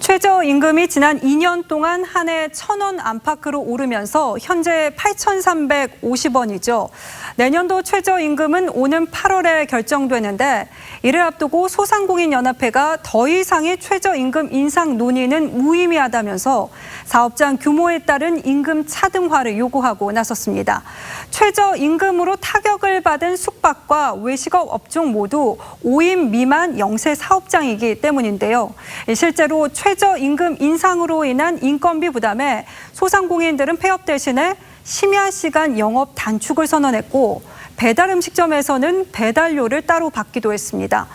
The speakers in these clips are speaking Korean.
최저임금이 지난 2년 동안 한 해 1,000원 안팎으로 오르면서 현재 8,350원이죠. 내년도 최저임금은 오는 8월에 결정되는데 이를 앞두고 소상공인연합회가 더 이상의 최저임금 인상 논의는 무의미하다면서 사업장 규모에 따른 임금 차등화를 요구하고 나섰습니다. 최저임금으로 타격을 받은 숙박과 외식업 업종 모두 5인 미만 영세 사업장이기 때문인데요. 실제로 최저임금 인상으로 인한 인건비 부담에 소상공인들은 폐업 대신에 심야 시간 영업 단축을 선언했고 배달 음식점에서는 배달료를 따로 받기도 했습니다.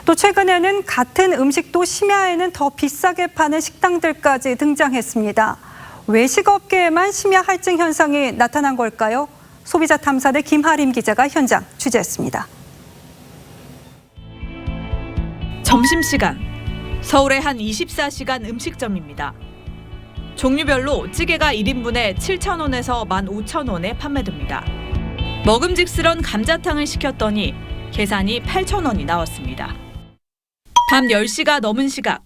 또 최근에는 같은 음식도 심야에는 더 비싸게 파는 식당들까지 등장했습니다. 외식업계에만 심야 할증 현상이 나타난 걸까요? 소비자 탐사대 김하림 기자가 현장 취재했습니다. 점심시간, 서울의 한 24시간 음식점입니다. 종류별로 찌개가 1인분에 7,000원에서 15,000원에 판매됩니다. 먹음직스런 감자탕을 시켰더니 계산이 8,000원이 나왔습니다. 밤 10시가 넘은 시각,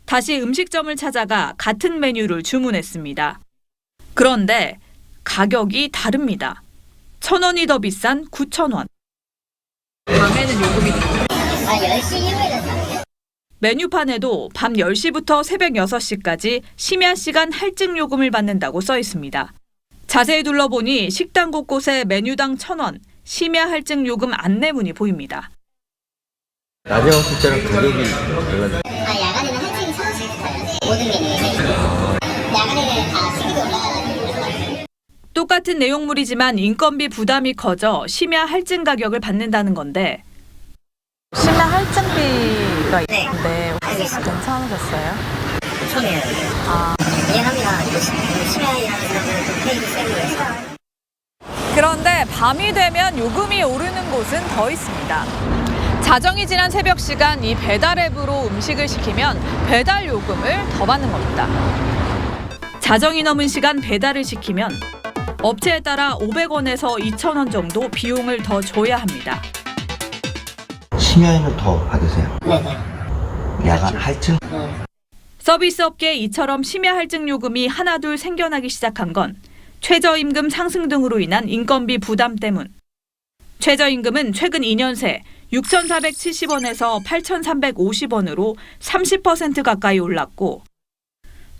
다시 음식점을 찾아가 같은 메뉴를 주문했습니다. 그런데 가격이 다릅니다. 1,000원이 더 비싼 9,000원. 밤에는 요금이 들어요. 10시 이후에는 메뉴판에도 밤 10시부터 새벽 6시까지 심야 시간 할증 요금을 받는다고 써 있습니다. 자세히 둘러보니 식당 곳곳에 메뉴당 1,000원, 심야 할증 요금 안내문이 보입니다. 낮에 왔을 때는 가격이 얼마나? 야간에는 할증이 1,000원씩 붙어요. 모든 메뉴에. 야간에는 다 시기도 올라가요. 똑같은 내용물이지만 인건비 부담이 커져 심야 할증 가격을 받는다는 건데 심야 할증비가 네. 있는데 혹시 괜찮으셨어요? 처음이에요. 미안합니다. 이거 심야에 일하는 사람들은 좀 페이도 세고 해서. 그런데 밤이 되면 요금이 오르는 곳은 더 있습니다. 자정이 지난 새벽 시간 이 배달 앱으로 음식을 시키면 배달 요금을 더 받는 겁니다. 자정이 넘은 시간 배달을 시키면 업체에 따라 500원에서 2,000원 정도 비용을 더 줘야 합니다. 심야에는 더 받으세요? 네네. 야간 할증? 서비스업계에 이처럼 심야 할증 요금이 하나둘 생겨나기 시작한 건 최저임금 상승 등으로 인한 인건비 부담 때문. 최저임금은 최근 2년 새 6,470원에서 8,350원으로 30% 가까이 올랐고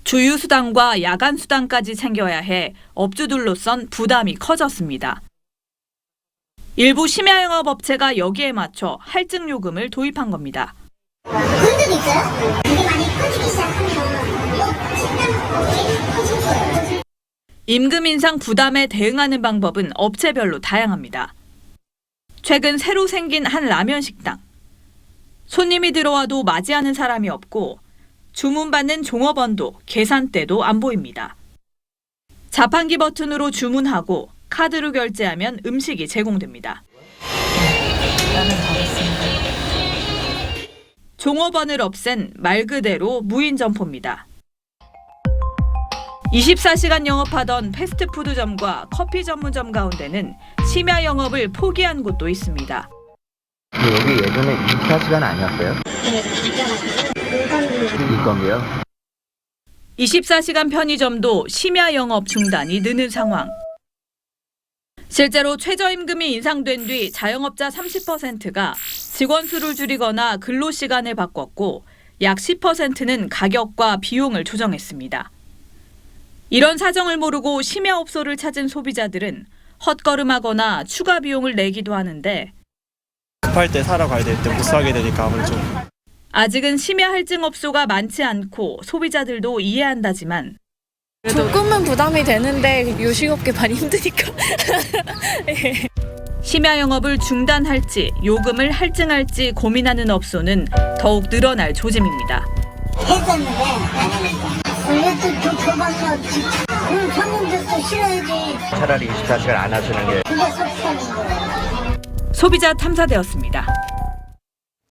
주유수당과 야간수당까지 챙겨야 해 업주들로선 부담이 커졌습니다. 일부 심야 영업 업체가 여기에 맞춰 할증 요금을 도입한 겁니다. 그런 적이 있어요? 되게 많이 커지기 시작하면 식당 커질 거예요. 임금 인상 부담에 대응하는 방법은 업체별로 다양합니다. 최근 새로 생긴 한 라면 식당. 손님이 들어와도 맞이하는 사람이 없고 주문받는 종업원도 계산대도 안 보입니다. 자판기 버튼으로 주문하고 카드로 결제하면 음식이 제공됩니다. 종업원을 없앤 말 그대로 무인 점포입니다. 24시간 영업하던 패스트푸드점과 커피 전문점 가운데는 심야 영업을 포기한 곳도 있습니다. 여기 예전에 24시간 아니었어요? 인건비요? 24시간 편의점도 심야 영업 중단이 느는 상황. 실제로 최저임금이 인상된 뒤 자영업자 30%가 직원 수를 줄이거나 근로시간을 바꿨고 약 10%는 가격과 비용을 조정했습니다. 이런 사정을 모르고 심야업소를 찾은 소비자들은 헛걸음하거나 추가 비용을 내기도 하는데 급할 때 사러 가야 될 때 못 사게 되니까 아무래도 좀. 아직은 심야 할증 업소가 많지 않고 소비자들도 이해한다지만 조금은 부담이 되는데 요식업계 많이 힘드니까. 심야 영업을 중단할지 요금을 할증할지 고민하는 업소는 더욱 늘어날 조짐입니다. 했었는데 안 하니까. 이것도 좀 줘봐서 그럼 손님들도 싫어야지. 차라리 24시간 안 하시는 게 그게 속상인 거예요. 소비자 탐사대였습니다.